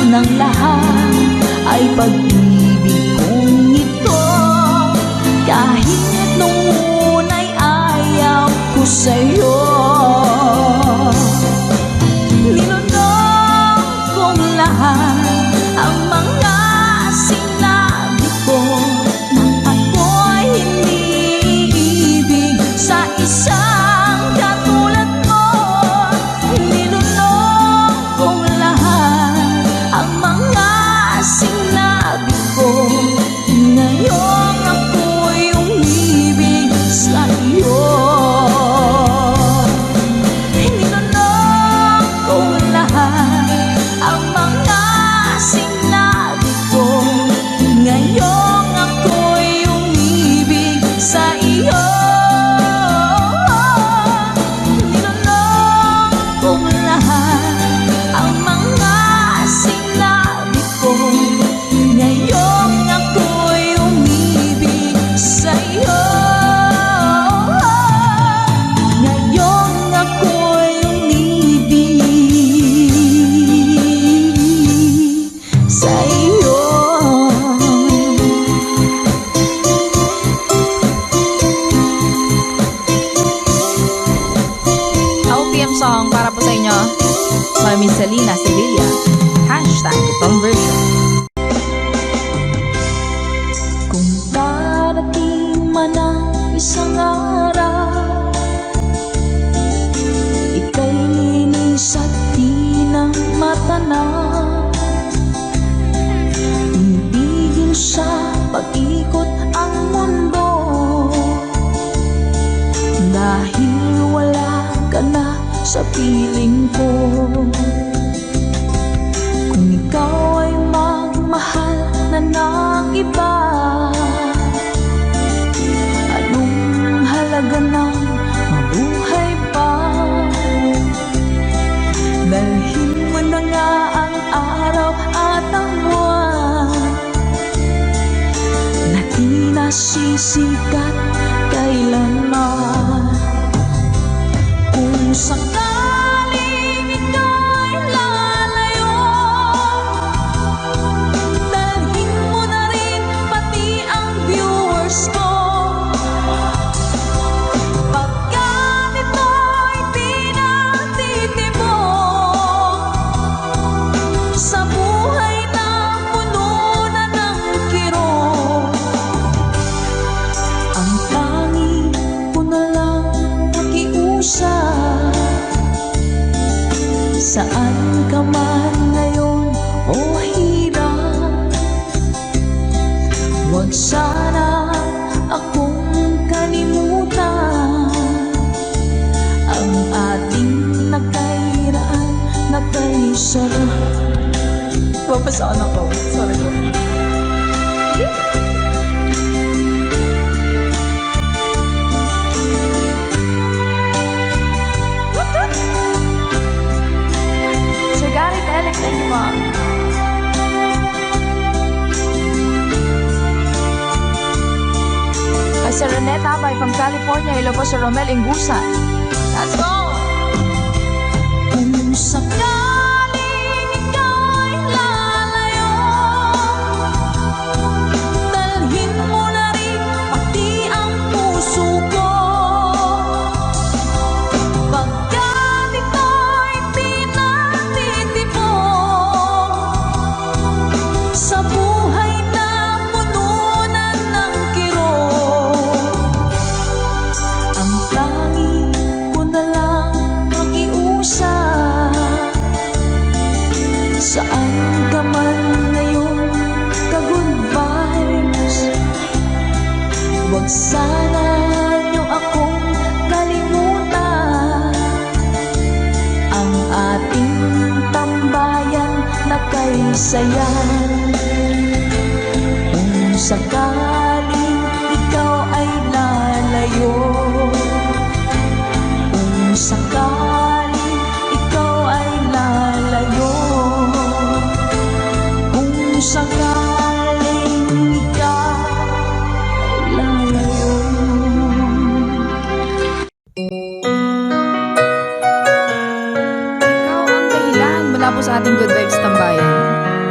ng lahat ay pag-ibig kong ito. Kahit nung una'y ayaw ko sa'yo, nilunok kong lahat ang mga sinabi ko nang ako'y hindi ibig sa isang katulad mo. Nilunok kong lahat ang mga sinabi ko, ngayong ako'y umibig sa iyo. Nilunok kong lahat ang mga sinabi ko, ngayong ako'y umibig sa iyo. Nilunok kong lahat ang mga sinabi ko, ngayong ako'y umibig sa iyo. Ngayong ako'y umibig sa iyo. OPM song para po sa inyo, Mami Selena Sevilla. Hashtag conversion. Kung darating man ang isang araw, ika'y linis at di na matanaw, tinibigin sa pag-ikot ang mundo, dahil wala ka na sa piling ko. Kung ikaw ay magmahal na ng iba, anong halaga ng mabuhay pa? Dalhin mo na nga ang araw at ang buwan na di nasisikat kailanman. Kung sakaling ika'y lalayo, dalhin mo na rin pati ang viewers ko. Pagkat ito'y di natitibok sa buhay na puno na ng kirot, ang tanging ko na lang pakiusap. Saan ka man ngayon o hirap, huwag sana akong kalimutan. Ang ating nagkairaan, nagkaisarap. Papasaan ako. Sorry po. Sir Garrett Alex, thank you, Mom. Sir Renette Abay from California. Hello po, Sir Romel Ingusan. Let's go! Kung sakaling ika'y lalayo, dalhin mo na rin pati ang puso ko. Pagkat ito'y di natitibok sa buhay na puno na ng kirot, ang tanging ko na lang pakiusap. Saan ka man ngayon, ka-good vibes, huwag sana niyo akong kalimutan. Ang ating tambayan na kay sayan. Kung sakaling ikaw ay lalayo, kung sakaling ikaw ay lalayo, kung sakaling ikaw ay lalayo. Ikaw ang dahilan mula po sa ating Good Vibes Tambayan.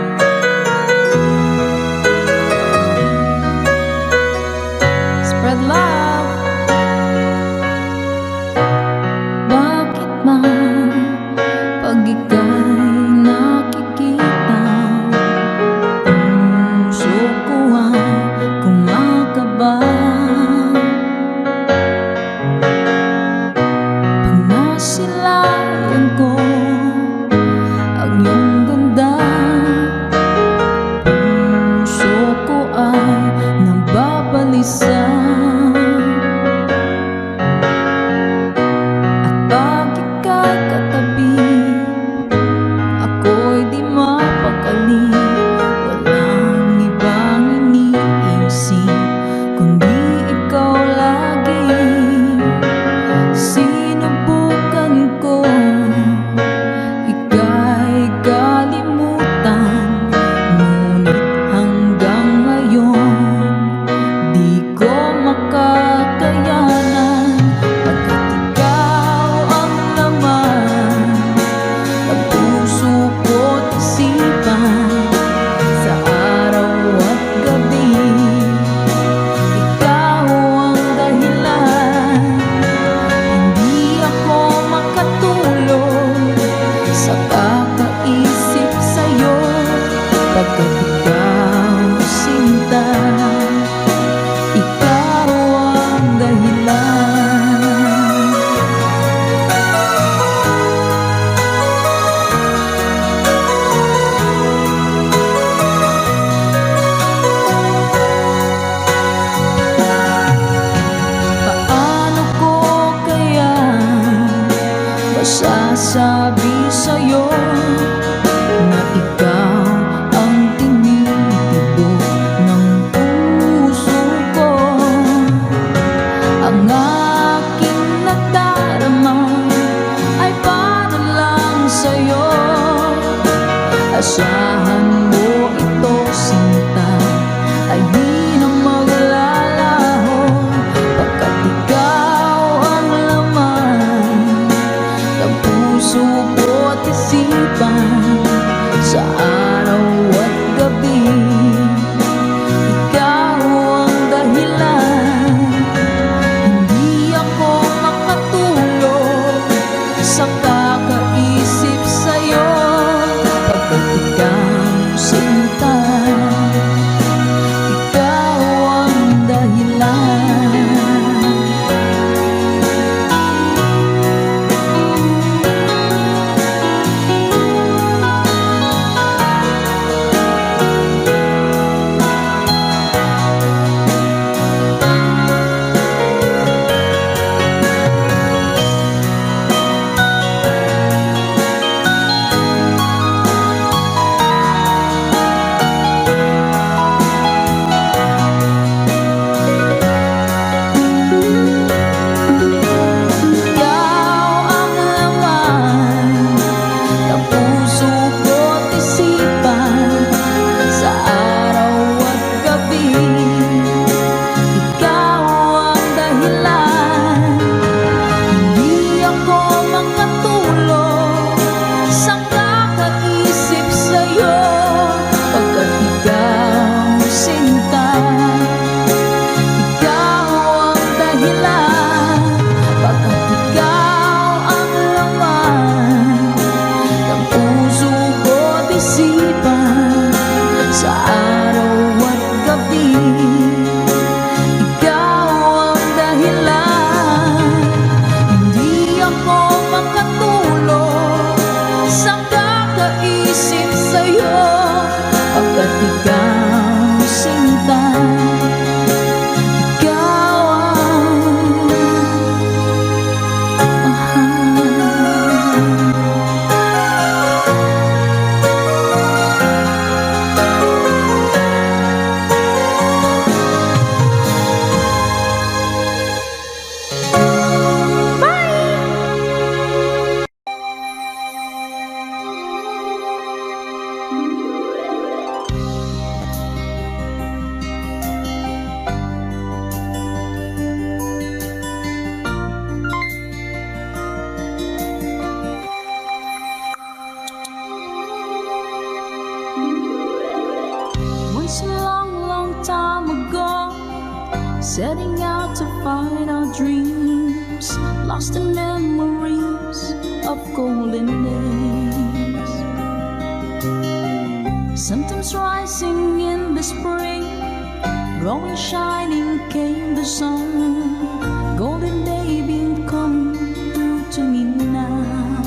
Pagkat ikaw sinta, ikaw ang dahilan. Paano ko kaya masasabi sa'yo na ikaw ang tinitibok ng puso ko? Ang aking nadarama ay para lang sa'yo. Asahan mo ito, sinta, ay di na maglalaho. Pagkat ikaw ang laman ng puso ko't isipan, sa araw at gabi. Ikaw ang dahilan, hindi ako makatulog sa kakaisip sa'yo. Pagkat ikaw sinta, ikaw ang dahilan. Once a long, long time ago, setting out to find our dreams, lost in memories of golden days. Sometimes rising in the spring, growing shining came the sun. Golden day been coming through to me now.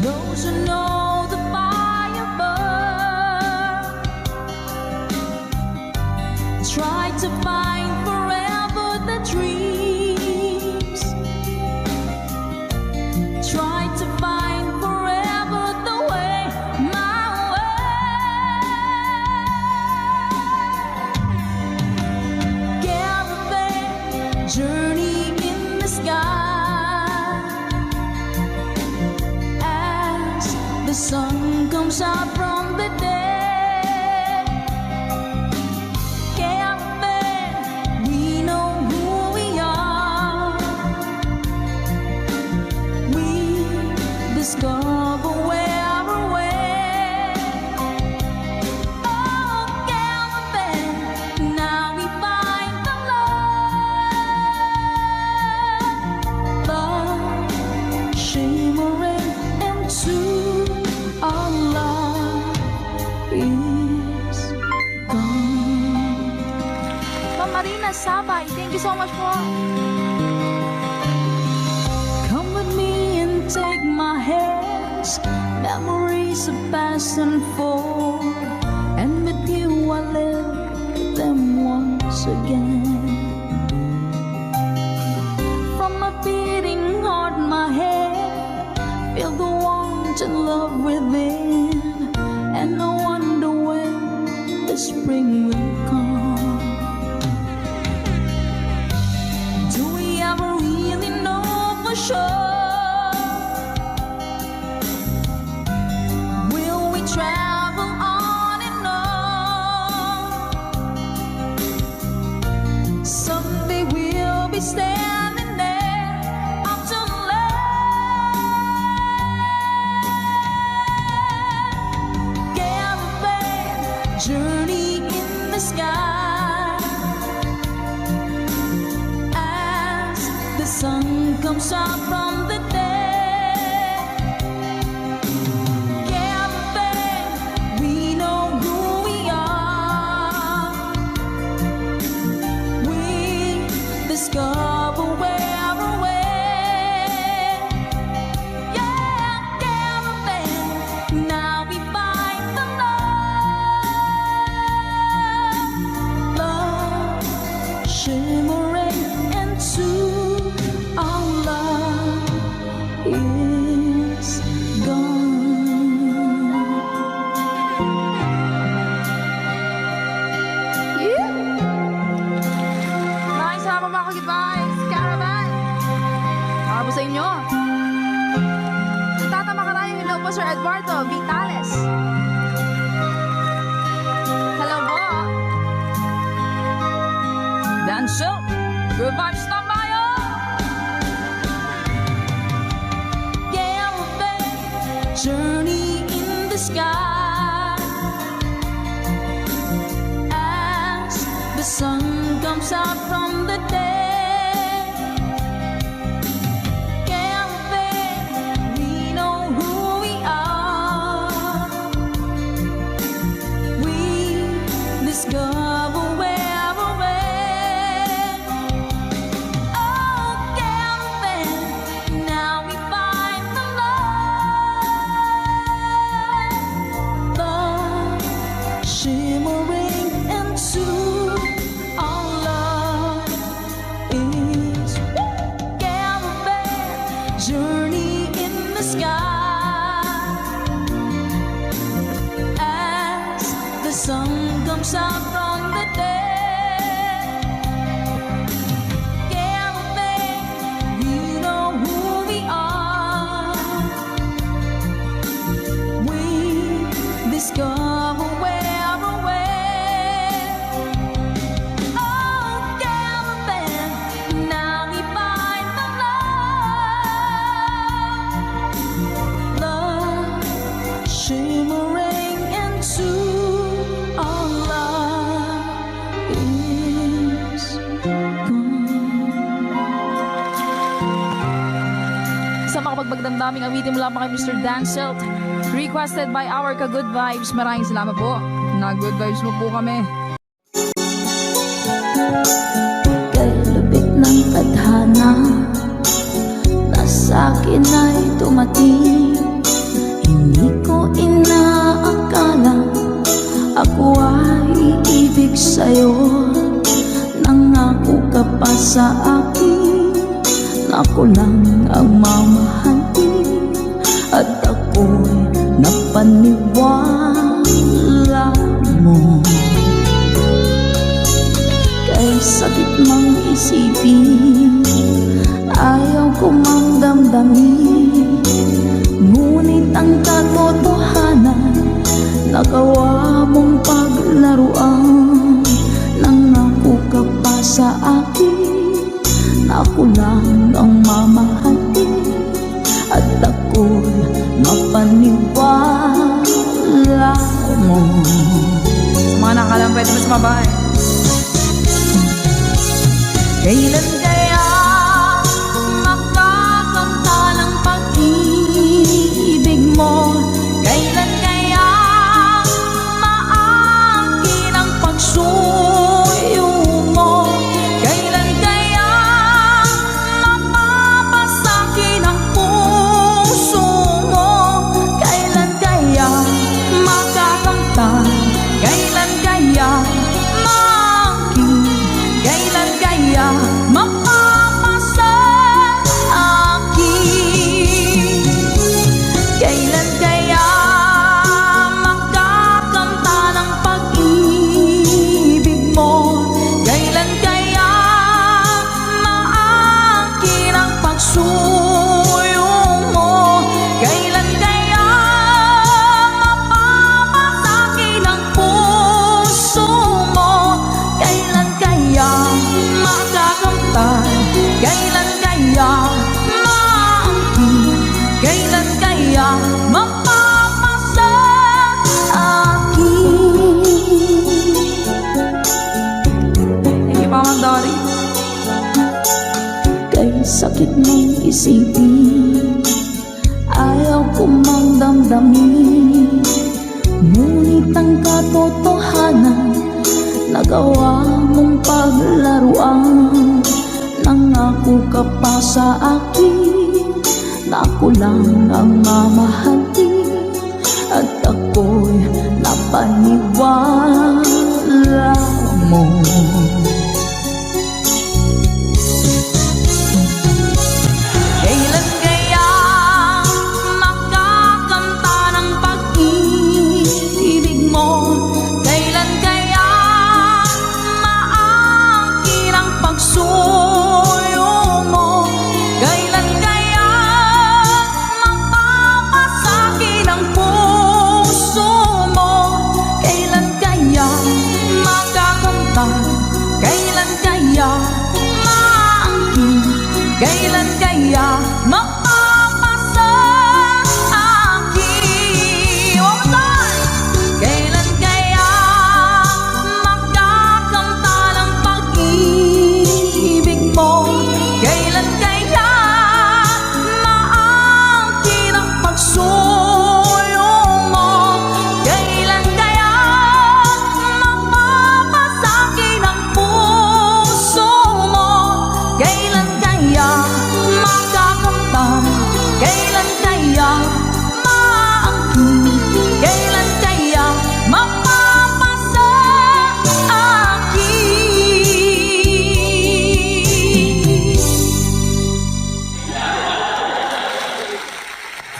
Those who know the fire burn try to find forever the dreams, try to find forever the way, my way. Caravan journey in the sky as the sun comes out from the dead. Discover where we're way. Oh, caravan, now we find the love, but shimmering into our Sabay. Thank you so much po. Come with me and take my hands. Memories of past unfold, and with you I live them once again. From my beating heart, my head, feel the warmth and love within, and I wonder when the spring will come. Do we ever really know for sure? Will we travel on and on? Someday we'll be standing there up to land. Caravan journey in the sky as the sun comes out from the day. Caravan, we know who we are. We discover where we're way. Yeah, caravan, now we find the love, love shimmering into our love is gone. Nice, salamat mga ka-goodbyes. Caravan. Para po sa inyo. Tata Makarayong, hello po Sir Eduardo Vitales. Hello po. Dancel, good vibes na tayo. Caravan, journey in the sky as the sun comes out from the day. Caravan, we know who we are. We discover where we're at. Oh, caravan, now we find the love, love shimmering into our love is caravan journey in the sky as the sun comes out from the day. Caravan, we know who we are. We discover where we're at. Oh, caravan, now we find the love, love shimmering into our love is gone. Sa makapagbagdamdaming awitin mula pa kay Mr. Dancel, requested by our ka-good vibes. Maraming salamat po. Na-good vibes mo po kami. Kay lubik ng tadhana na sa'kin ay tumating. Hindi ko inaakala ako ay iibig sa'yo. Nangako ka pa sa akin na ako lang ang mamahalin, at ako'y napaniwala mo. Kay sakit mang isipin, ayaw ko mang damdamin, ngunit ang katotohanan nagawa mong paglaruan. Nangako ka pa sa akin na ako lang ang mamahalin, at ako'y mapaniwala mo. Mga nakalang pwede mas mabay. Kailan kaya makakanta ng pag-ibig mo? Kailan kaya maangkin ang pagsuyo mo? sakit mong isipin, ayaw ko mang damdamin. Ngunit ang katotohanan, nagawa mong paglaruan. Nangako ka pa sa akin na ako lang ang mamahalin, at ako'y napaniwala mo. Kailan kaya makakanta ng pag-ibig mo? Kailan kaya maangkin ang pagsuyo mo? Kailan kaya mapapasakit ang puso mo? Kailan kaya makakanta? Kailan kaya maangkin? Kailan kaya mapapasakit? One more time! Kailan kaya makakanta ng pag-ibig mo? Kailan kaya maangkin ang pagsuyo mo? Kailan kaya mapapasakit ang puso mo? Kailan kaya makakanta? Kailan kaya maangkin? Kailan kaya mapapasakit?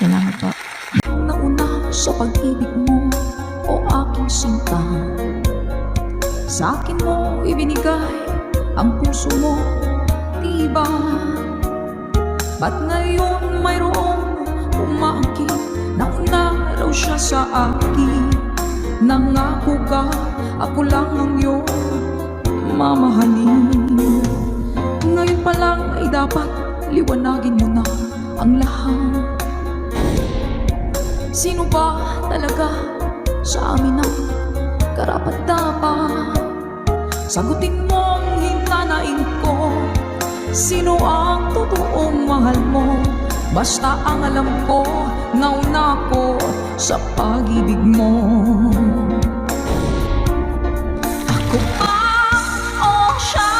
Salamat po. Nauna sa pag-ibig mo, o aking sinta. Sa akin mo ibinigay ang puso mo, diba? Ba't ngayon mayroong umaangkin? Nauna raw siya sa akin. Nangako ka, ako lang ang iyong mamahalin. Ngayon pa lang ay dapat liwanagin mo na ang lahat. Sino ba talaga sa amin ang karapat-dapat? Sagutin mo ang hinanain ko. Sino ang totoong mahal mo? Basta ang alam ko, nauna ko sa pag-ibig mo. Ako ba o siya?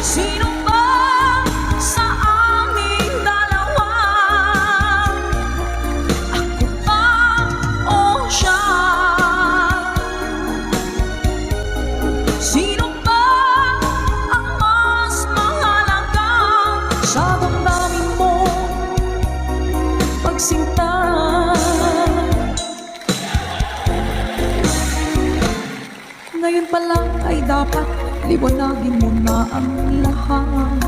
Sino ba sa aming dalawa? Ako ba o siya? Sino ba ang mas mahalaga sa damdamin mo? Pagsinta. Ngayon pa lang ay dapat liwanagin mo na ang lahat.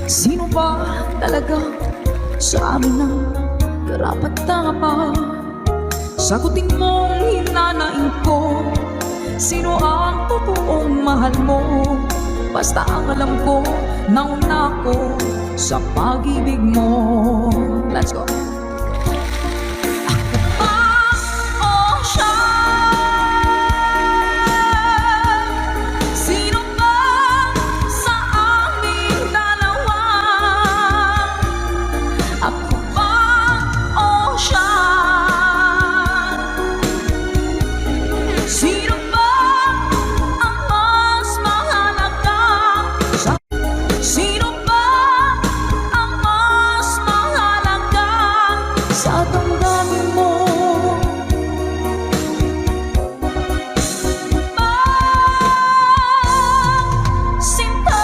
Sino ba talaga sa amin ang karapat-dapat? Sagutin mo ang hinanain ko. Sino ang totoong mahal mo? Basta ang alam ko, nauna ko sa pag-ibig mo. Let's go. Ako ba o siya? Sino ba sa aming dalawa? Ako ba o siya? Sino ba ang mas mahalaga sa... Sino ba ang mas mahalaga sa damdamin mo? Sinta.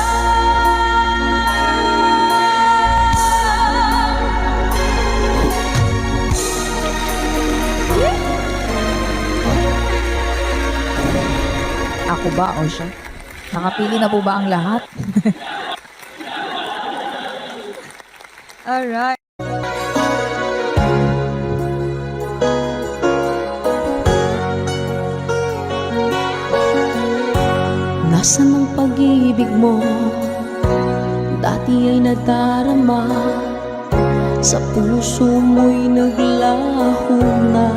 Ako ba o siya? Nakapili na po ba ang lahat? Alright. Nasaan ang pag-ibig mo? Dati ay nadarama, sa puso mo'y naglaho na.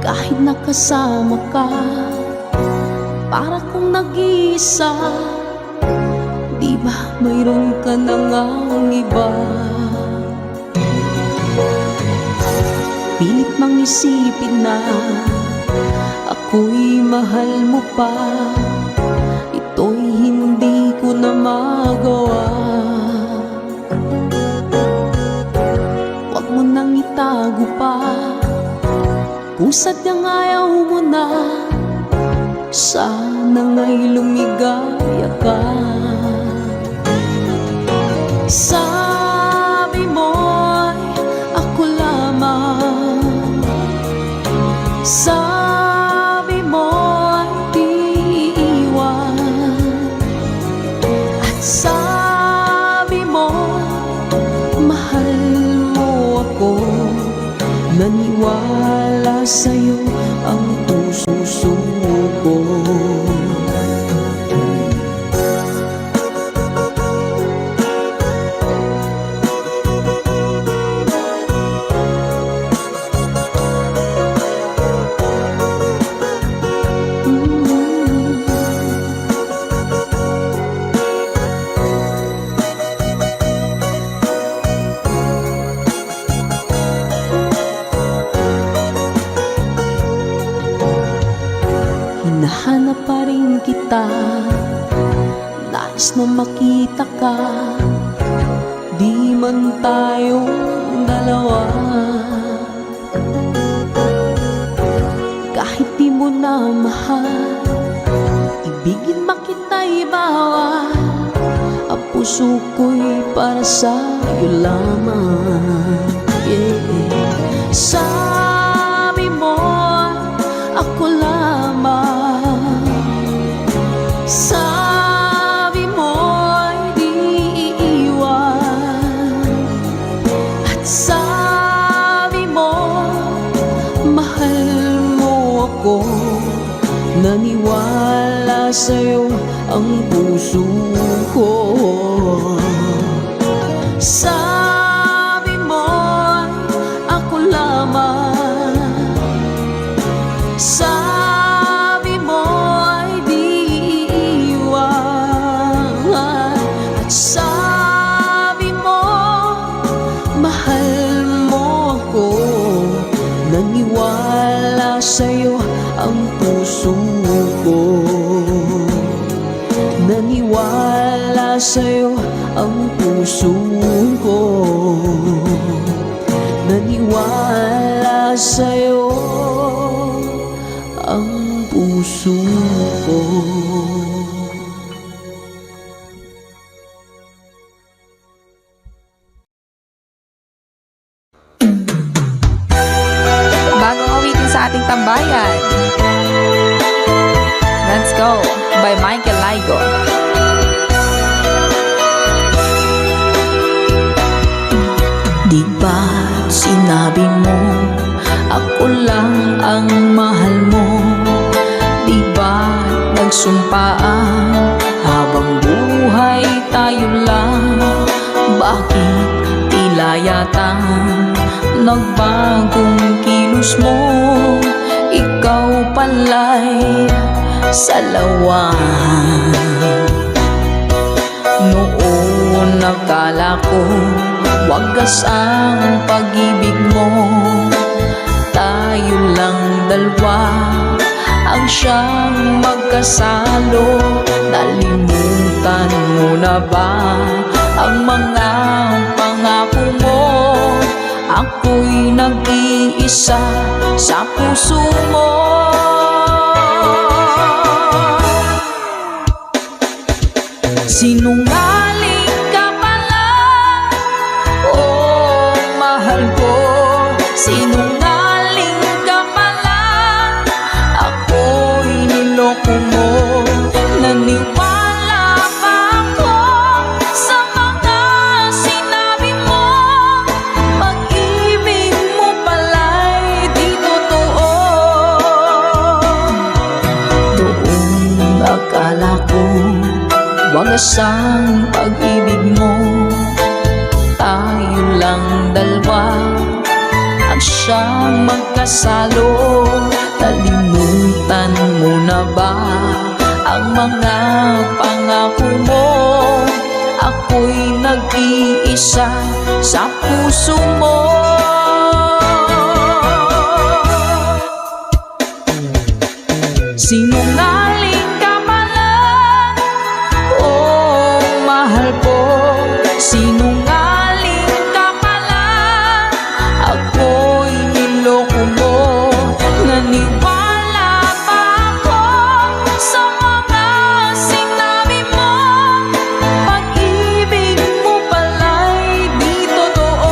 Kahit nakasama ka, para kung nag-iisa. Di ba mayroon ka na ngang iba? Pilit mang isipin na ako'y mahal mo pa. Ito'y hindi ko na magawa. Huwag mo nang itago pa kung sadyang ayaw mo na. Sana nga'y lumigaya ka. Sabi mo'y ako lamang. Sabi mo'y di iiwan. At sabi mo mahal mo ako. Naniwala sa'yo ang puso ko. Hinahanap pa rin kita, nais na makita ka. Di man tayong dalawa, kahit di mo na mahal, ibigin makita'y bawal. Ang puso ko'y para sa'yo lamang, yeah. Sabi mo ako lamang. Sabi mo'y di iiwan. At sabi mo mahal mo ako. Naniwala sa'yo ang puso ko. Sabi mo'y ako lamang. Sabi mo'y di iiwan. At sabi mo mahal mo ako. Naniwala sa'yo ang puso ko. Naniwala sa'yo ang puso ko. Naniwala sa'yo ang puso ko. Bagong awitin sa ating tambayan. Let's Go by Michael Laigo. Di ba't sinabi mo ako lang ang mahal mo? Di ba't nagsumpaan habang buhay tayo lang? Bakit tila yata nagbagong kilos mo? Ikaw pala'y salawan. Noon nakala ko wagas ang pag-ibig mo. Tayo lang dalawa ang siyang magkasalo. Nalimutan mo na ba ang mga pangako mo? Ako'y nag-iisa sa puso mo. Sinungaling ka pala, oh mahal ko. Sinungaling ka pala, ako'y niloko mo. Naniwala pa ako sa mga sinabi mo. Pag-ibig mo pala'y di totoo. Doon akala ko wagas ang pag-ibig mo. Tayo lang dalawa ang siyang magkasalo. Nalimutan mo na ba isa sa puso mo. Sinungaling ka pala, oh mahal ko. Sinungaling ka pala, ako'y niloko mo. Naniwala pa ako sa mga sinabi mo. Pag-ibig mo pala'y di totoo.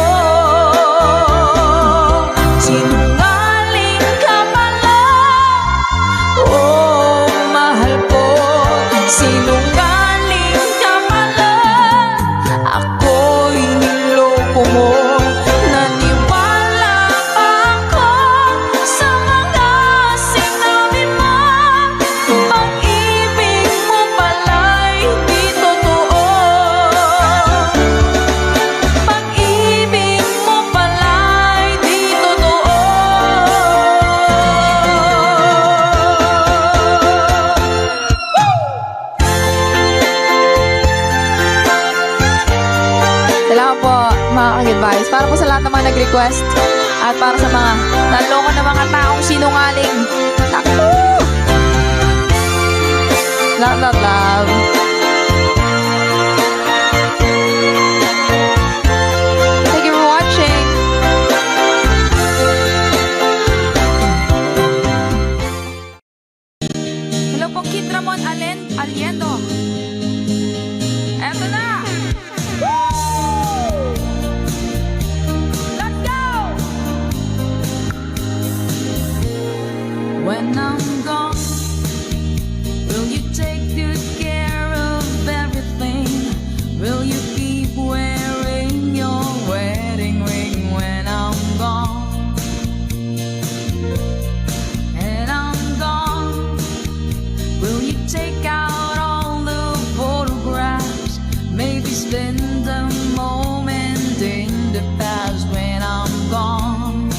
Sinungaling ka pala, oh mahal ko. Sinungaling ka pala, ako'y niloko mo. Naniwala pa ako sa mga sinabi mo. Pag-ibig mo pala'y di totoo. Pag-ibig mo pala'y di totoo. Salamat po mga ka-advice. Para po sa lahat ng mga nag-request at para sa mga naloko na mga taong sinungaling. Naku! Love. Thank you for watching. Hello po, Kid Ramon Aliendo. Eto na! Let's go! When I'm gone, will you take good care of everything? Will you keep wearing your wedding ring when I'm gone? And I'm gone, will you take out all the photographs? Maybe spend a moment in the past when I'm gone.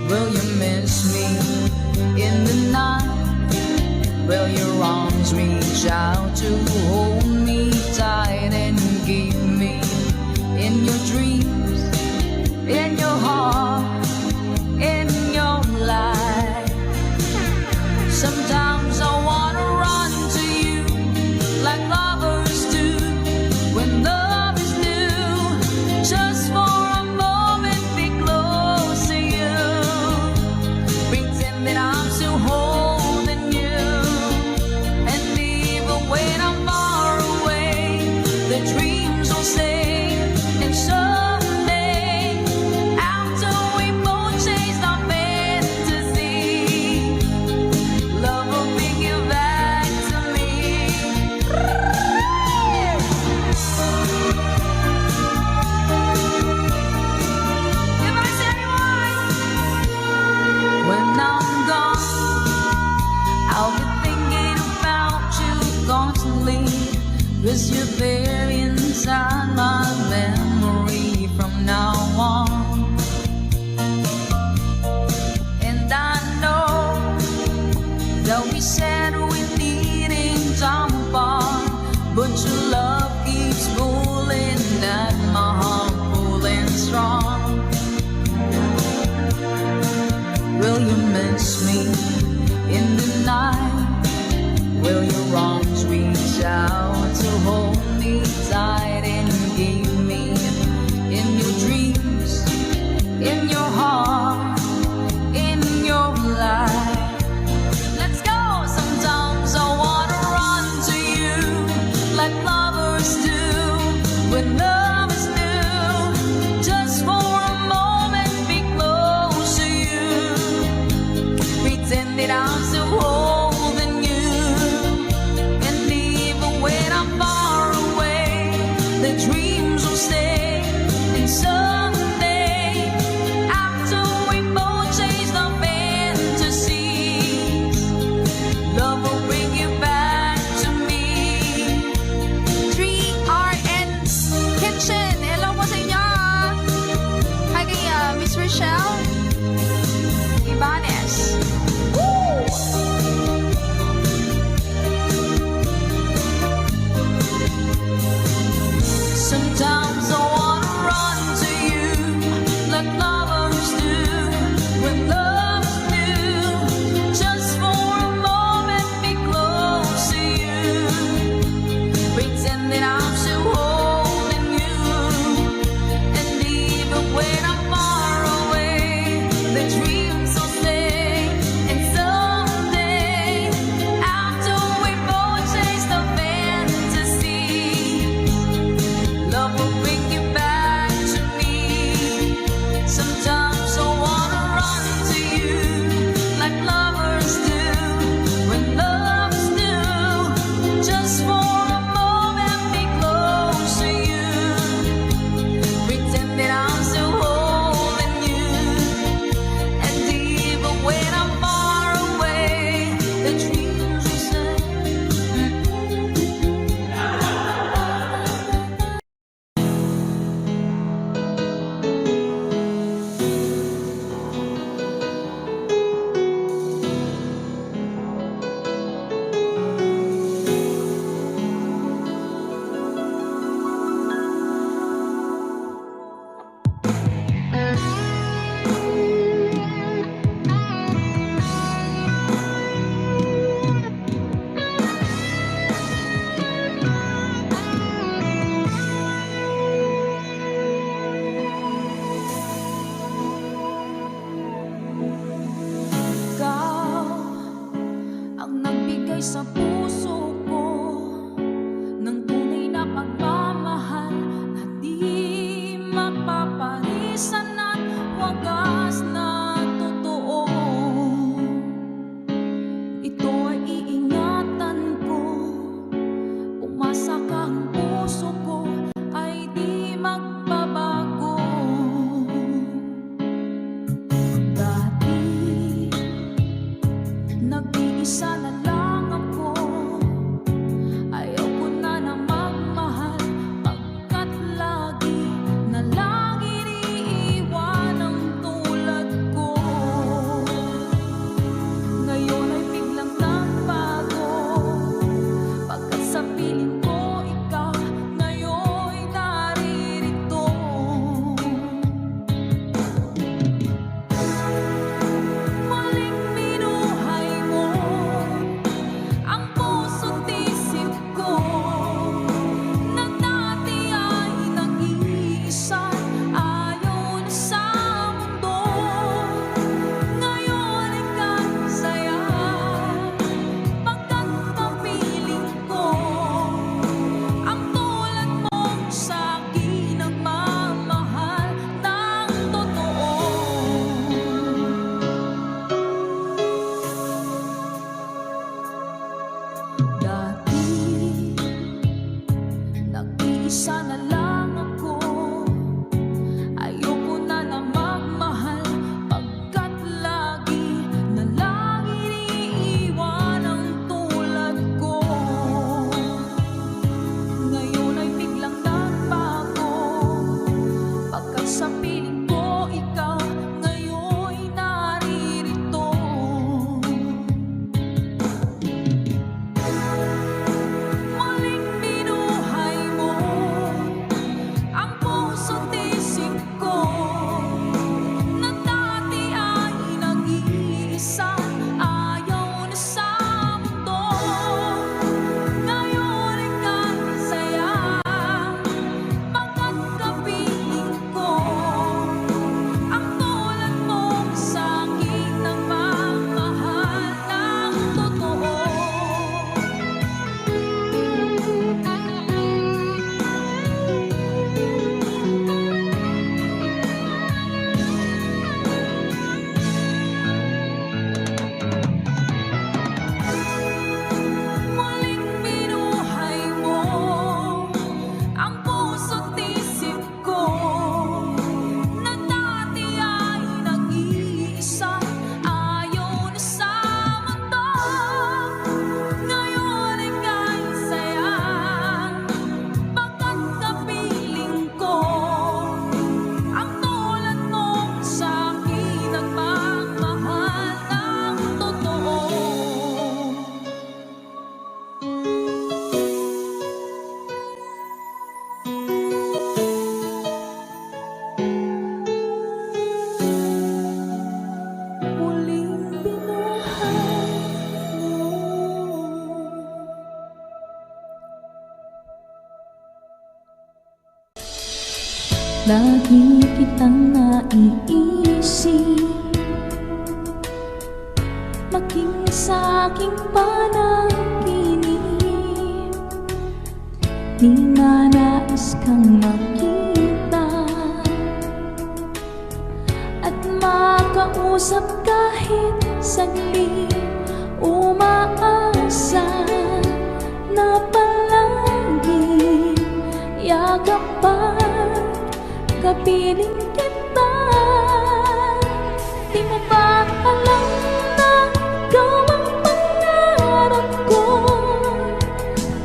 Will you miss me in the night? Will your arms reach out to hold me tight and keep me in your dreams, in your heart, in your life? Sometimes I wanna run to you like lovers do when love is new. Just for a moment be close to you. Pretend that I'm still holding you. And even when I'm far away, the dreams will stay. And someday, after we both chased our fantasy, love will bring you back to me. If I say when I'm gone, I'll be thinking about you constantly, 'cause you're there inside my memory from now on. And I know that we said we needed time apart, but your love keeps pulling at my heart, pulling strong. Will you miss me in the night? Will your arms reach out to hold me tight and keep me in your dreams, in your heart, in your life? Let's go! Sometimes I wanna run to you like lovers do when love is new. Just for a moment be close to you. Pretend that I'm still holding you. And even when I'm far away, the dreams will stay. And someday, after we both chase the fantasies, love will bring you back to me. 3RN pagmamahal na di mapaparisan at wagas na totoo. Ito ay iingatan ko, umasa kang puso ko ay di magbabago. Dati nag-iisa na lang ako, ayaw ko na na magmahal pagkat lagi na lang iniiwan ang tulad ko. Ngayon ay biglang nagbago, pagkat sa piling ko ikaw ngayon'y naririto. Muling binuhay mo ang puso't isip ko, na dati ay nag-iisa, ayaw na sa mundo. Ngayon ay kasaya, pagkat kapiling ko ang tulad mong sa'kin nagmamahal ng totoo. Dati nag-iisa na lang ako, ayoko na na magmahal pagkat lagi na lang iniiwan ang tulad ko. Ngayon ay biglang nagbago, pagkat sa piling ko ikaw ngayon'y naririto. Muling binuhay mo ang puso't isip ko, na dati ay nag-iisa, ayaw na sa mundo. Ngayon ay kasaya, pagkat kapiling ko ang tulad mong sa'kin nagmamahal ng totoo. Muling binuhay mo ang puso't isip ko, na dati ay nag-iisa, ayaw na sa mundo. Ngayon ay kasaya, pagkat kapiling ko ang tulad mong sa'kin nagmamahal ng totoo. Muling binuhay mo. Lagi kitang naiisip, maging sa aking panaginip. Di na nais kang makita at makausap kahit saglit. Umaasa na palagi yakapan, kapiling kita. Di mo ba alam na ikaw ang pangarap ko?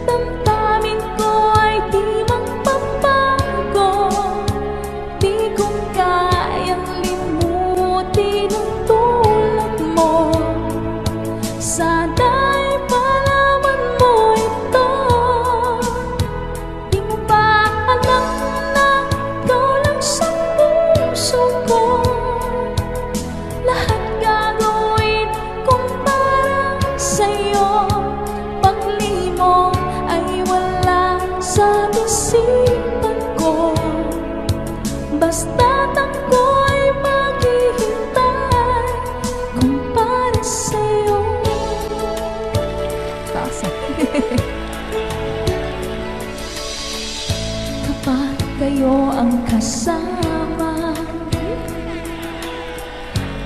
Damdamin ko ay di magbabago. Di ko kayang limutin ang tulad mo. Sana'y malaman mo ito. Di mo ba alam na ikaw lang sa puso ko? Lahat gagawin kong para sa'yo. Paglimong ay wala sa isipan ko. Basta't ako'y maghihintay kung para sa'yo. kayo ang kasama.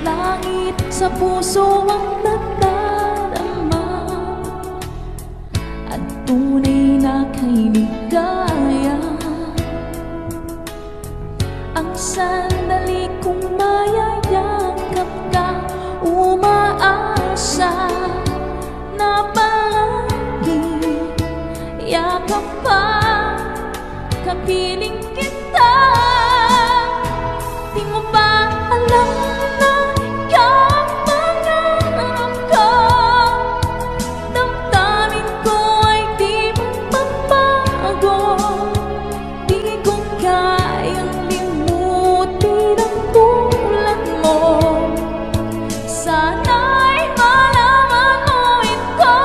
Langit sa puso ang nagdarama, at tunay na kay ligaya. Ang sandali kong mayayakap ka, umaasa na palagi yakap pa, kapiling kita. Di mo ba alam na ikaw ang pangarap ko? Damdamin ko ay di magbabago. Di ko kayang limutin ang tulad mo. Sana'y malaman mo ito.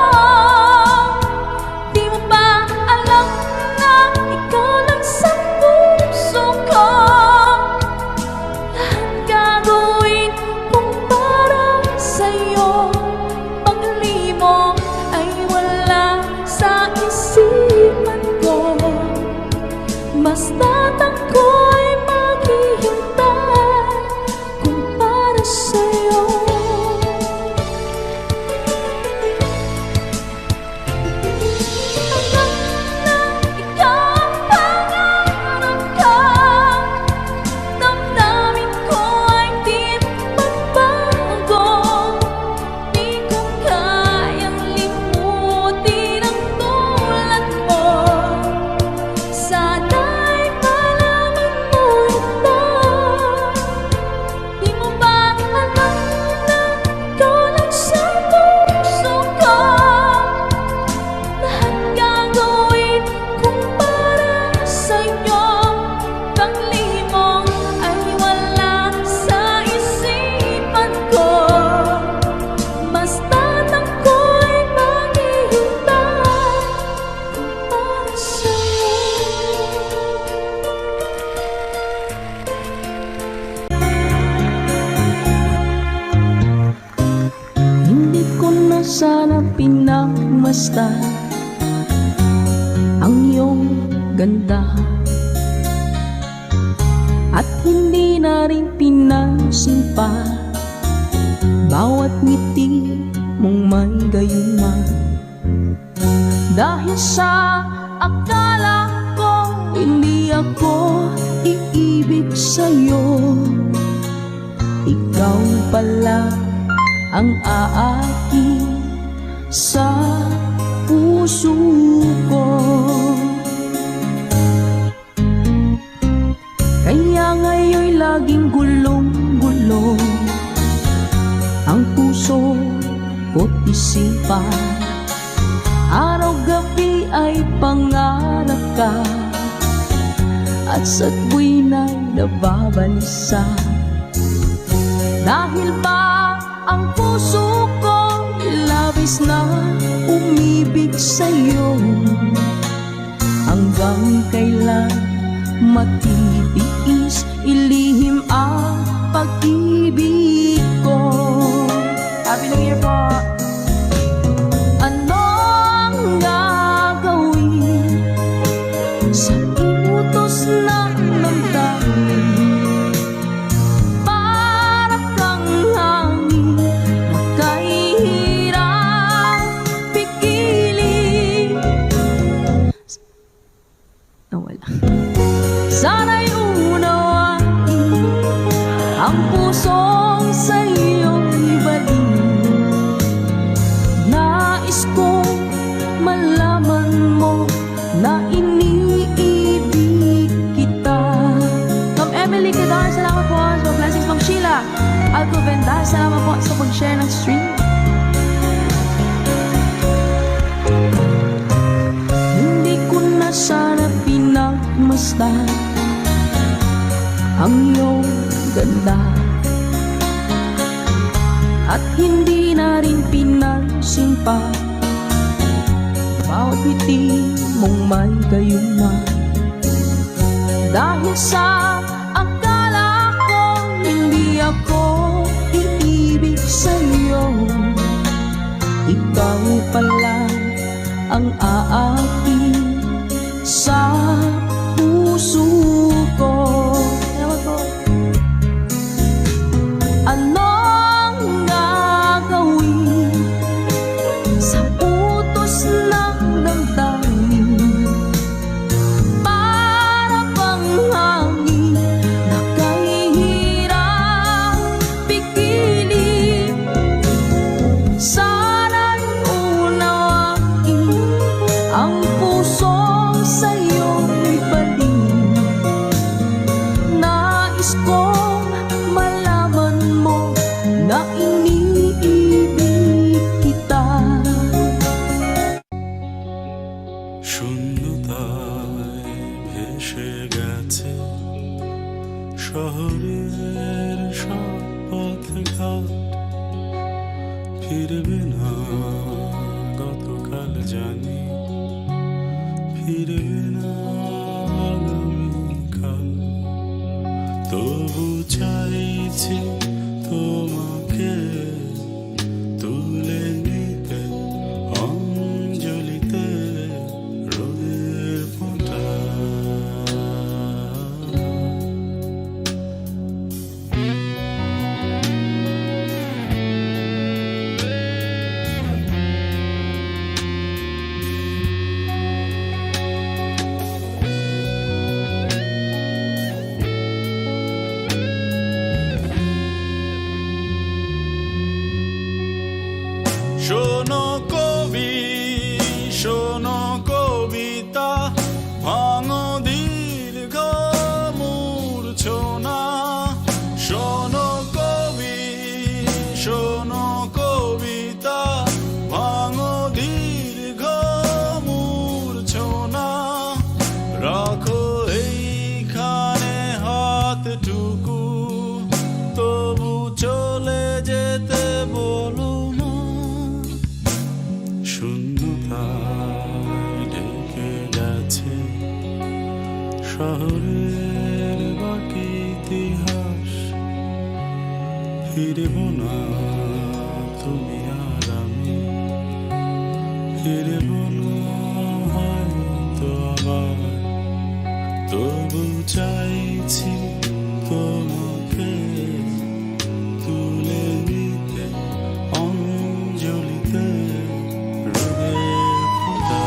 Di mo ba alam na ikaw lang sa puso ko? Lahat gagawin kong para sa'yo. Pag-alimo ay wala sa isipan ko. Basta't ako'y maghihintay kung para sa'yo. Alam na ikaw ang pangarap ko. Damdamin ko ay di magbago. Di ko kayang limutin ang tulad mo. Sana'y malaman mo ito. Di mo ba alam na ikaw lang sa puso ko? Lahat gagawin kung para sa'yo. Pag-limo ay wala sa isipan ko. Basta't ako'y maghihintay para sa'yo. Hindi ko na sana pinagmasdan ang iyong ganda, at hindi na rin pinansin pa bawat ngiti mong may gayuma. Dahil sa akala ko hindi ako iibig sa'yo, ikaw pala ang aaki sa puso ko. Kaya ngayon'y laging gulong-gulong ang puso ko't isipan. Araw-gabi ay pangarap ka, at sa tuwina'y nababalisa. Dahil ba ang puso ko labis na umibig sa'yo? Hanggang kailan matitiis ilihim ang pag-ibig ko? Happy New Year po! Ano ang gagawin sa inutos ng damdamin? Para kang hangin na kahirap pigilin. Nawala. Sana'y unawain ang pusong sa'yo'y ibalik. Nais kong malaman mo na iniibig kita. Ma'am Emily Quedar, salamat po sa blessings. Ma'am Sheila Alcovenda, salamat po sa pag-share ng stream. Hindi ko na sana pinagmasdan ang iyong ganda, at hindi na rin pinansin pa bawat ngiti mong may gayuma. Dahil sa akala ko hindi ako iibig sa'yo, ikaw pala ang aaki sa puso এসে গেছে শহরের সব পথঘাট, ফিরবে না গতকাল জানি, ফিরবে না আগামীকাল। তবু চাইছি তোমাকে তুলে নিতে অঞ্জলিতে রোদের ফোঁটা। শোনো কবি, শোনো কবিতা, ভাঙো দীর্ঘ মূর্ছনা। শোনো কবি, শোনো কবিতা, ভাঙো দীর্ঘ মূর্ছনা। রাখো এইখানে হাতটুকু, তবু চলে যেতে বলো না। শূন্যতায় ঢেকে গেছে শহরের বাকি ইতিহাস, ফিরব না তুমি আর আমি, ফিরব না হয়তো আবার। তবু চাইছি তোমাকে তুলে নিতে অঞ্জলিতে রোদের ফোঁটা।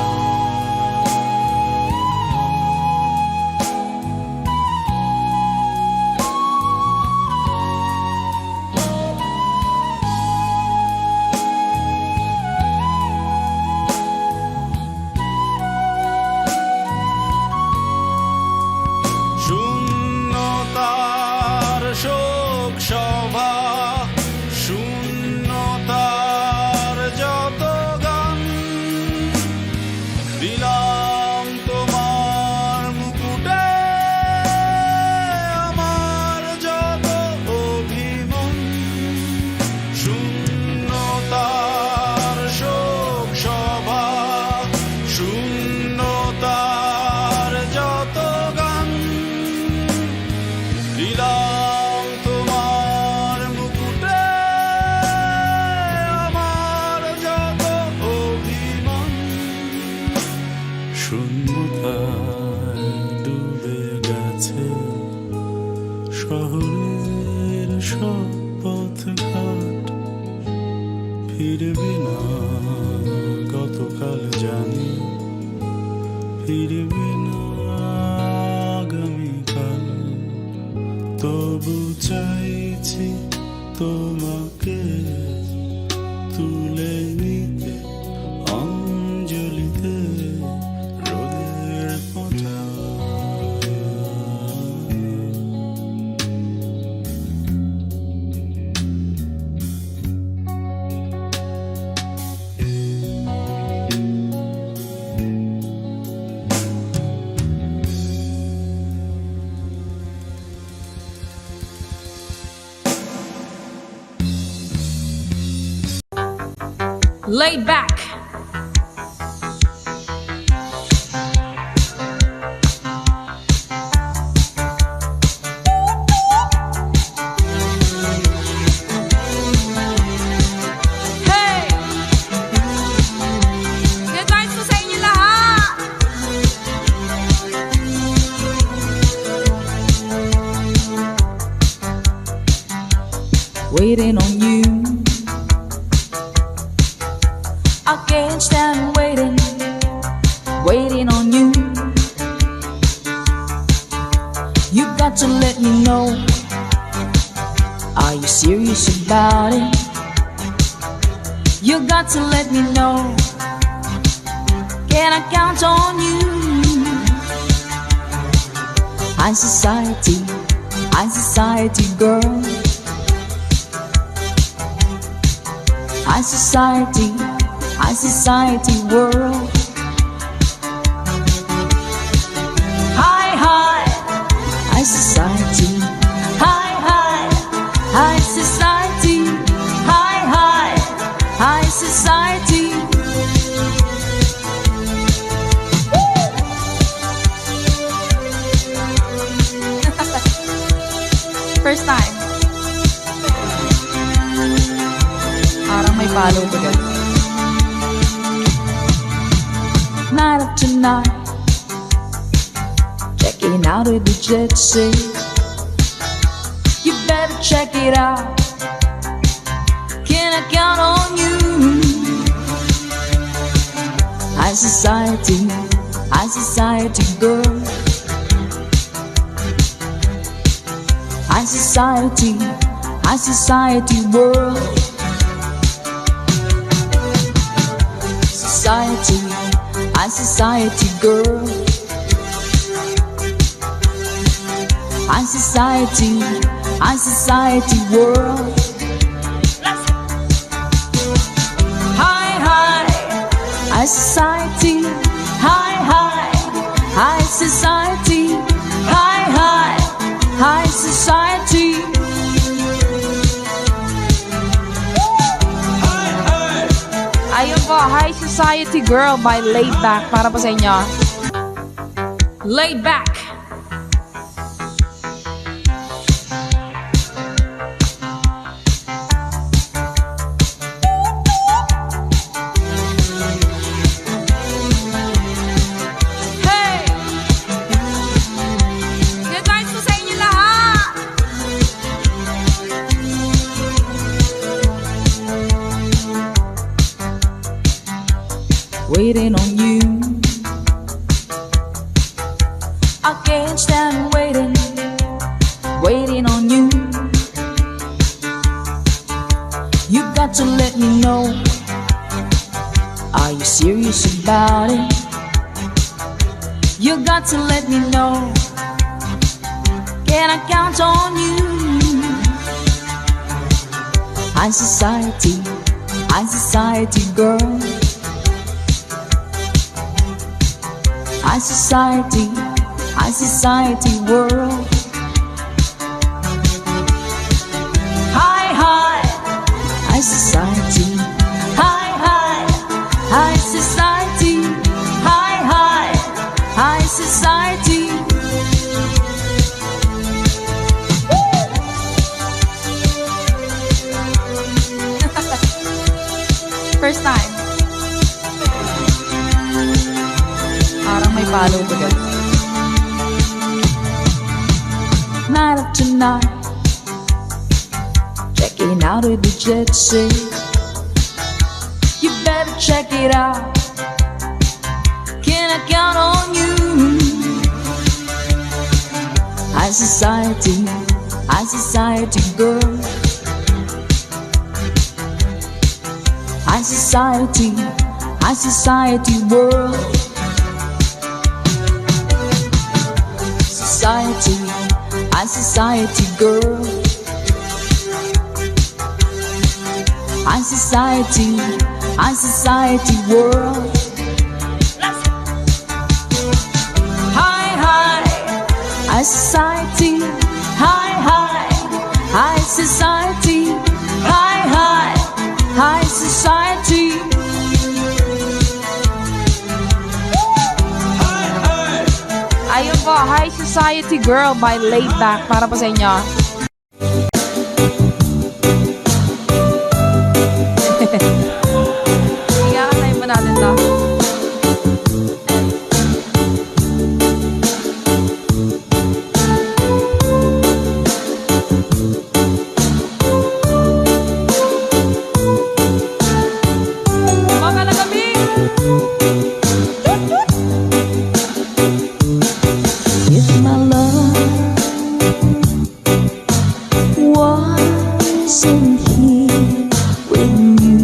শূন্যতার শোক সভা, শূন্যতার যত গান, দিলাম তোমার মুকুটে আমার যত অভিমান। শূন্যতার শোক সভা, শূন্যতার যত গান, দিলাম তোমার মুকুটে আমার যত অভিমান। শূন্যতায় ডুবে গেছে শহরের সব পথঘাট, ফিরবে না গতকাল জানি, ফিরবে না আগামীকাল। তবু চাইছি তোমাকে তুলে নিতে অঞ্জলিতে রোদের ফোঁটা। Laid back. Hey! Good vibes po sa inyo lahat! Waiting on you, I can't stand waiting, waiting on you. You got to let me know, are you serious about it? You got to let me know, can I count on you? High society girl. High society world. High First time. Parang may palo to guys. Night after night, checking out with the jet set. You better check it out. Can I count on you? High society girl. High society world. High society girl. High society world. High society, high society, high society. Ayun po, High Society Girl by Laid Back. Para po sa inyo. Laid Back. Hey! Good vibes po sa inyo lahat! Waiting on you. I can't stand waiting on you. You got to let me know. Are you serious about it? You got to let me know. Can I count on you? High society girl. High society world. High society, high society, high society. First time. Parang may palo to guys. Night after night, checking out with the jet set. You better check it out. Can I count on you? High society girl. High society world. High society girl. High society world. High society, high society, high society. Ayun po, High Society Girl by Laid Back. Para po sa inyo. Iyakatayin pa natin to. Mga nagabi! If my love wasn't here with you,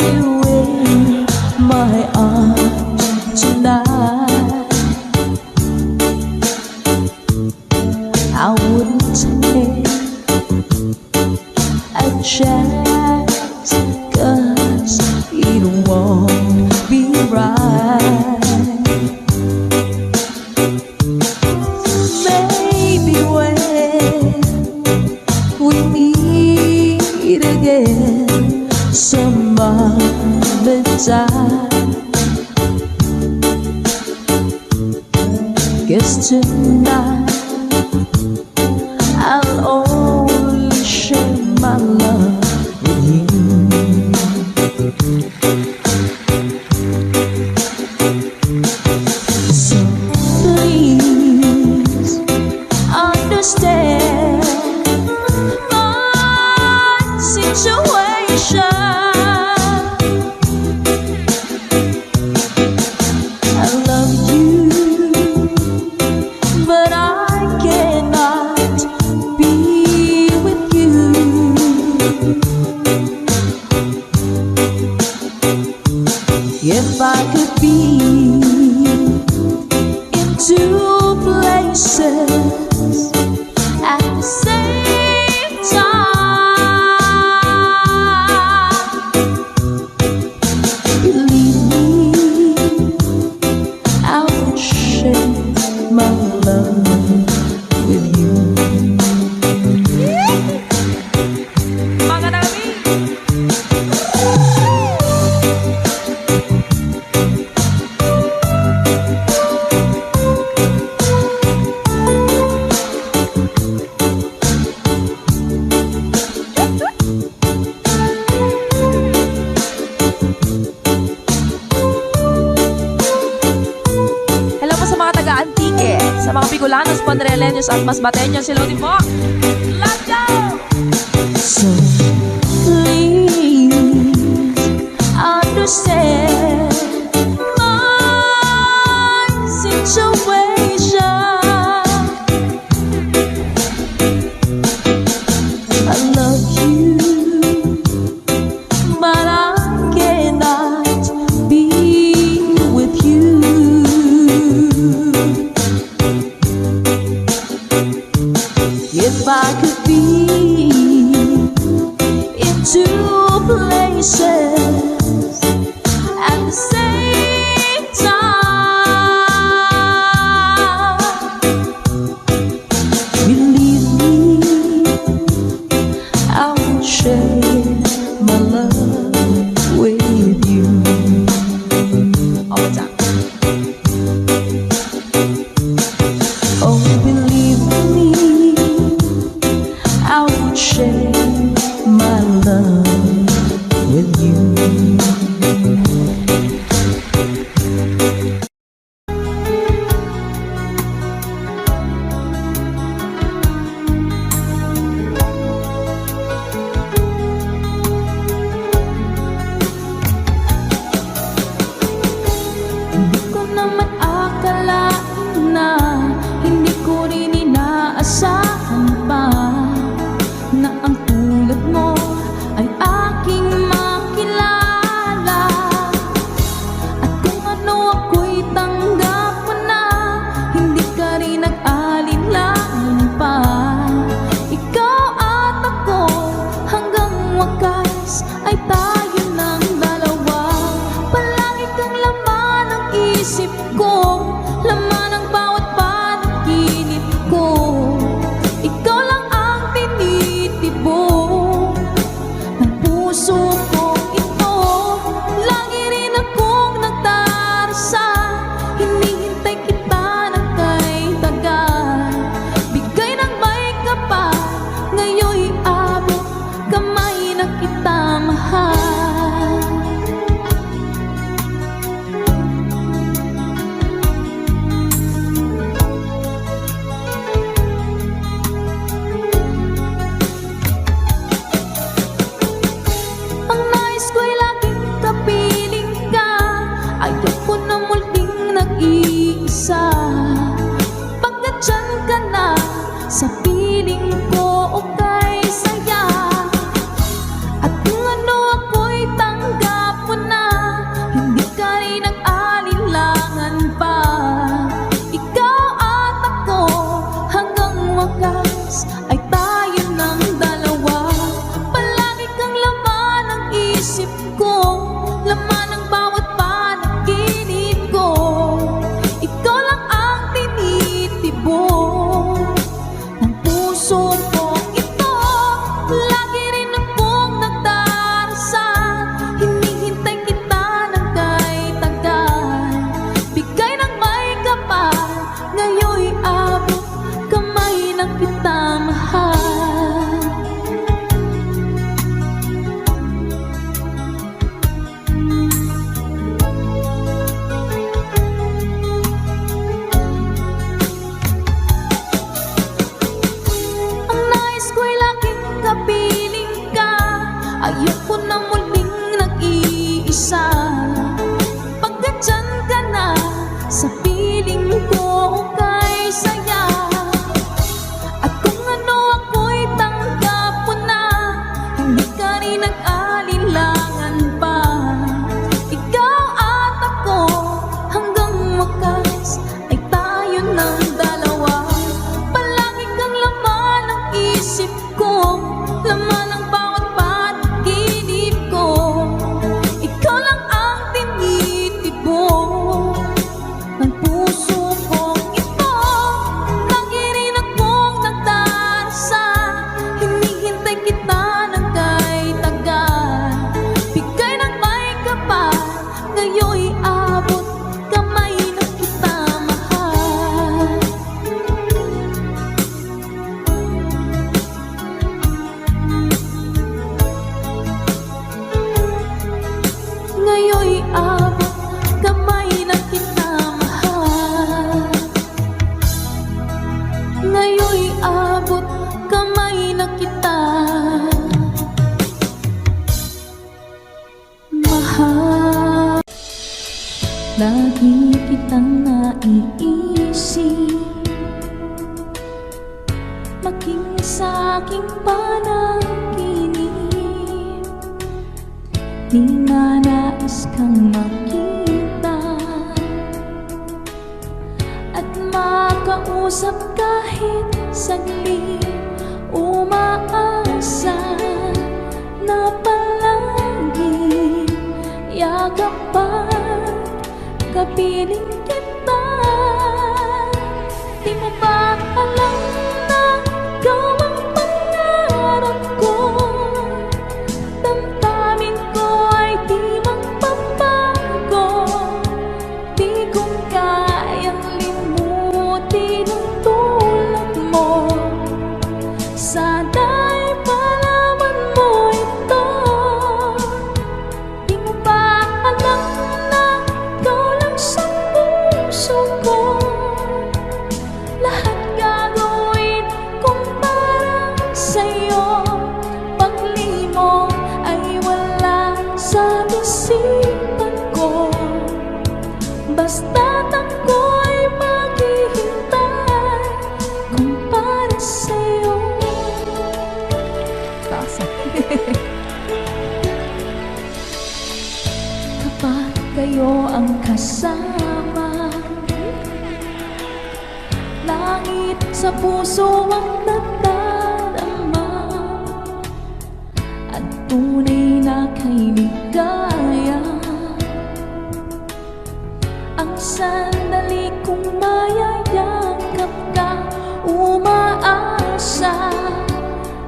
you in my arms tonight. I wouldn't take a chance, 'cause it won't be right. Maybe when we meet again some other time, 'cause tonight I'll only share my love with you. So please understand my situation. I love you, but I cannot be with you. If I could be in two places at the same time, believe me, I would share my love with you. Mga namin! Hello po sa mga taga-Antique, sa mga Bicolanos, Panreleños at Masbateños. Hello din po! Let's go! So please understand my situation. I love you, but I cannot be with you. If I could be in two places at the same time, believe me, I will share my love with you. Oh, what's up? Oh, believe me, I will share my love with you. Hindi ko naman akalain na, hindi ko rin inaasahan pa, na ang tulad mo ay aking makilala. ko, laman ng bawat panaginip ko. Ikaw lang ang tinitibok ng puso ko ito. Lagi rin akong nagdarasal, hinihintay kita ng kay tagal. Bigay ng may kapal, ngayon'y abot kamay na kita mahal. Ang nais ko'y laging kapiling ka, ayoko na muling nag-iisa. Pagkat dyan ka na, sa piling ko kay saya. At kung ano ako'y tanggap mo na, hindi ka rin nag-alilangan pa. Ikaw at ako, hanggang wakas ay tayo ng dalawa. Palagi kang laman ng isip ko, laman ng bawat panaginip ko. Ikaw lang ang tinitibok ng puso kong ito. Lagi rin akong nagdarasal, hinihintay kita ng kay tagal. Bigay ng may kapal, ngayon'y abot kamay na kita mahal. Ngayon'y abot kamay na kita mahal. Ngayon'y abot kamay na kita mahal. Lagi kitang naiisip, maging sa aking panaginip. Di na nais kang makita at makausap kahit saglit. Umaasa na palagi yakapan, kapiling kita. Di mo ba alam na ikaw ang pangarap ko? Damdamin ko ay di magpapago. Di ko kayang limutin ang tulad mo. Sana'y malaman mo ito. Di mo ba alam na ikaw lang sa puso ko? Lahat gagawin kung para sa'yo. Paglimong ay wala sa isipan ko. Basta't ako'y maghihintay kung para sa'yo. Kapag kayo ang kasama, langit sa puso ang nadarama, at tunay na kay ligaya. Ang sandali kong mayayakap ka, umaasa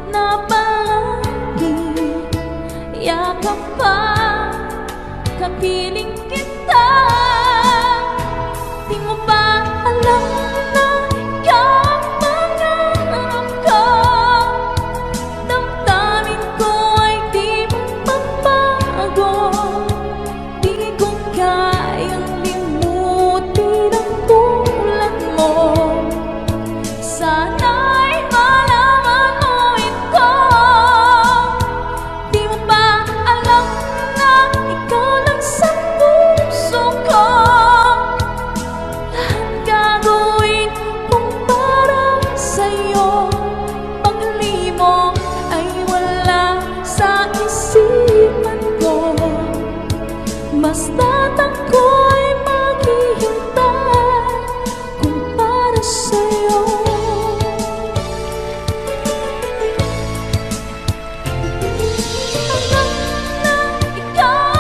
na palagi yakap pa, kapiling kita. Di mo ba alam na ikaw ang pangarap ko? Damdamin ko ay di magpapago. Di ko kayang limutin ang tulad mo. Sana'y malaman mo ito. Di mo ba alam na ikaw lang sa puso ko? Lahat gagawin kung para sa'yo. Paglimong ay wala sa isipan ko. Basta't ako'y maghihintay kung para sa'yo. Alam na ikaw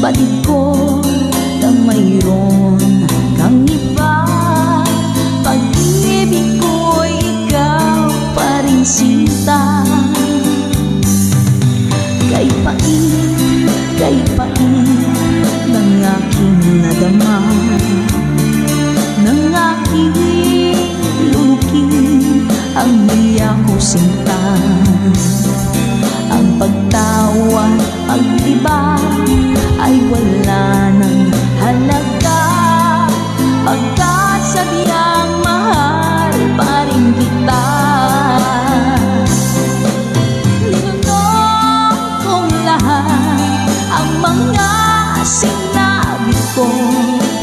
batid ko na mayroon kang iba. Pag-ibig ko'y ikaw pa rin sinta. Kay pait ng aking nadama, ng aking lulukin ang milya ko sinta. Ang pagtawa, pag-iba ay wala ng halaga, pagkat sadyang mahal pa rin kita. Ninunong kong lahat ang mga sinabi ko,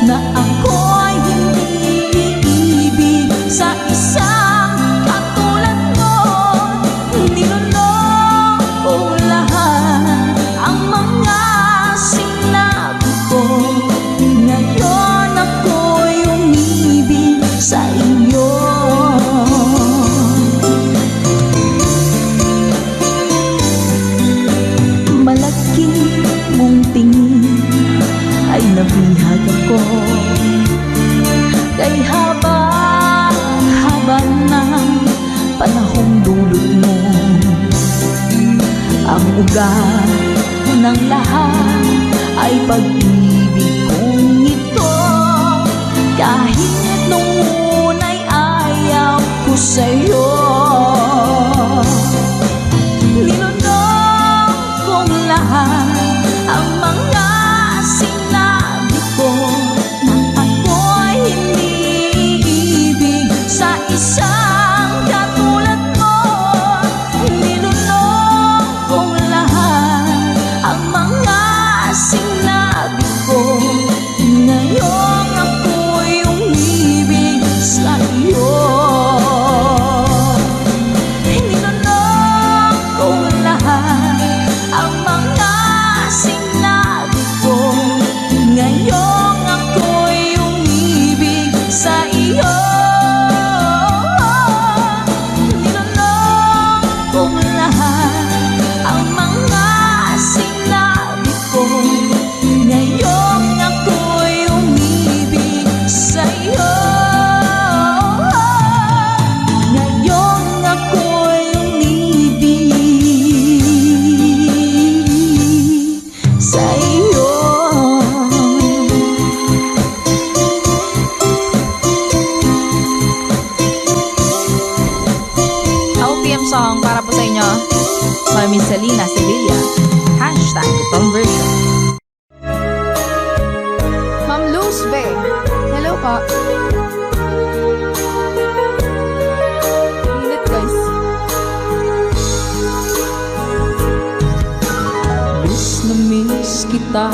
na ako'y hindi iibig sa isang katulad mo. Ninunong kong lahat ang mga sinabi ko, ngayon ako'y umibig sa iyo. Malaki mong tingin ay nabihag ako, kay haba ng panahong dulot mo. Ang ugat ng lahat ay pag-ibig kong ito, kahit nung una'y ayaw ko sa'yo. Ninunong kong lahat ang mga sinabi ko, na ako'y hindi iibig sa isang katulad mo. Ninunong kong lahat ang mga sinabi ko, ngayon ako'y umibig sa iyo. Ninunong kong lahat ang mga sinabi ko, ngayon ako'y umibig sa iyo. Ninunong kong lahat ang mga sinabi ko, ngayon ako'y umibig sa iyo. Ngayon ako'y umibig sa iyo. OPM song para po sa inyo, Mami Selena Sevilla. #conversion. Ma'am Luz Be, hello po. Init guys. Miss na miss kita,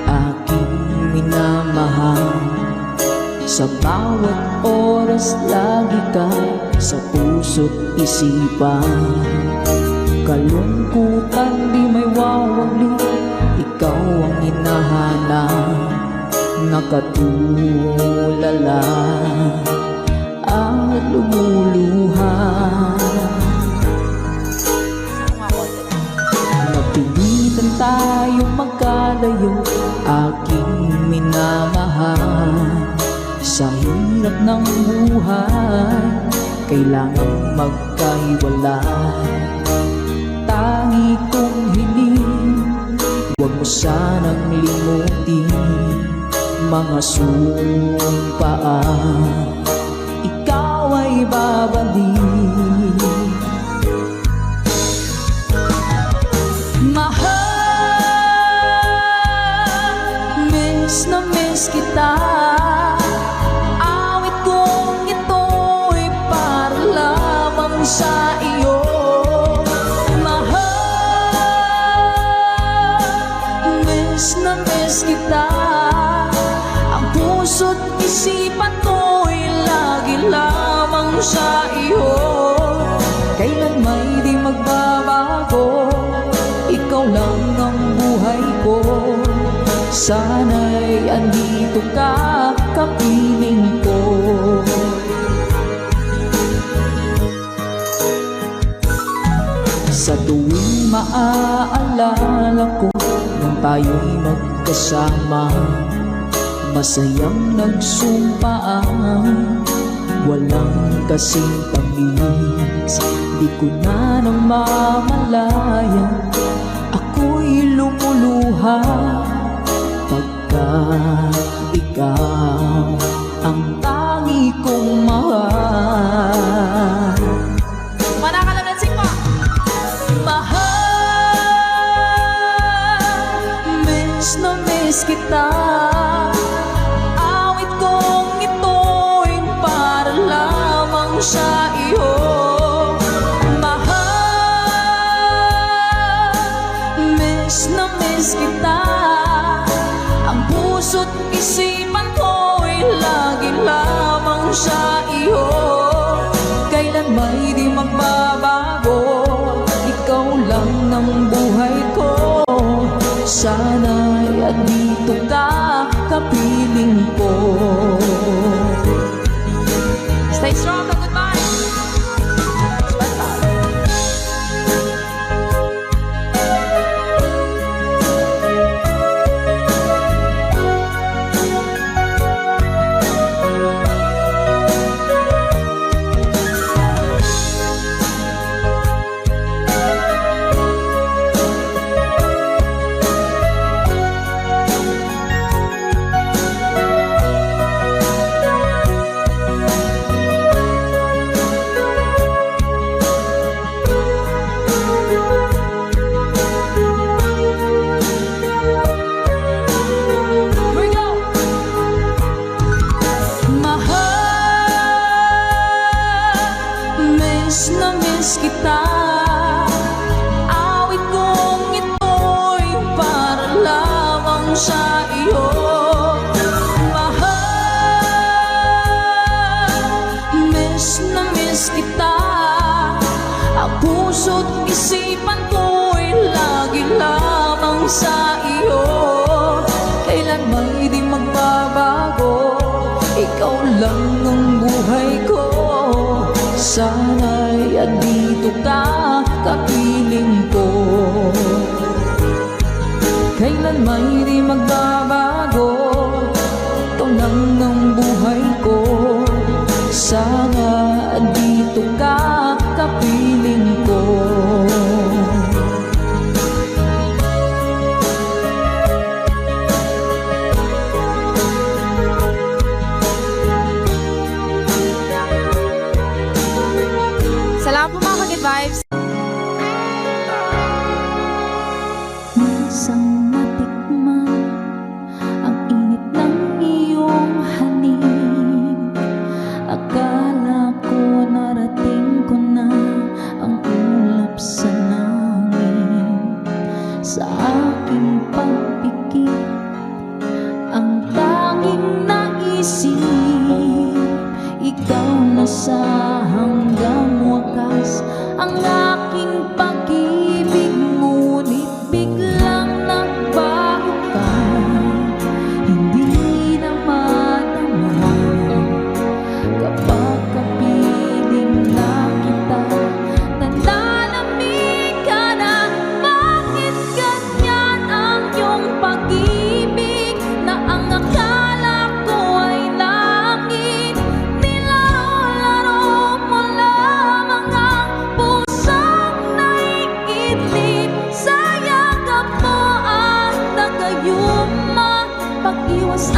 aking minamahal. Sa bawat oras lagi ka sa puso't isipan. Kalungkutan di may wawagli, ikaw ang hinahanap. Nakatulala at lumuluha. Napilitan tayong magkalayo, aking minamahal. Sa hirap ng buhay, kailangang magkahiwalay. Tangi kong hiling, huwag mo sanang limutin mga sumpaan, ikaw ay babalik. Mahal, miss na miss kita. Awit kong ito'y para lamang sa iyo. Mahal, miss na miss kita. Ang puso't isipan ko'y lagi lamang sa iyo. Kailan may di magbabago, ikaw lang ang buhay ko. Sana'y andito ka, kapiling ko. Sa tuwing maaalala ko ng tayo'y magkasama. Masayang nagsumpaan, walang kasing tamis. Di ko na nang mamalaya, ako'y lumuluha pagka ikaw ang tangi kong mahal. Manakalam ng sing mo. Mahal, miss na miss kita. Awit kong ito'y para lamang sa iyo. Mahal, miss na miss kita. Ang puso't isipan ko'y lagi lamang sa iyo. Kailan may di magbabago, ikaw lang ng buhay ko. Sana'y andito ka, kapiling ko. Stay strong, goodbye. Miss na miss kita. Awit kong ito'y para lamang sa iyo. Mahal, miss na miss kita. Ang puso't isipan ko'y lagi lamang sa iyo. Kailan may di magbabago, ikaw lang ang buhay ko. Sana'y andito ka, kapiling ko. Kailan may di magbabago, ikaw lang ang buhay ko. Sana andito ka, kapiling ko. Salamat po mga ka-good vibes. Minsan natikman ang init ng iyong halik. Akala ko narating ko na ang ulap sa langit. Sa aking pagpikit, ang tanging naisip, ikaw na sa hanggang wakas. Ang aking pag-ibig, ngunit biglang nagbago ka. Hindi na madama kapag kapiling na kita. Nananamig ka na, bakit ganyan ang iyong pag-ibig? Na ang akala ko ay langit, nilalaro mo lamang ang pusong naiidlip. Sa yakap mo ang nagayuma, pag-iwas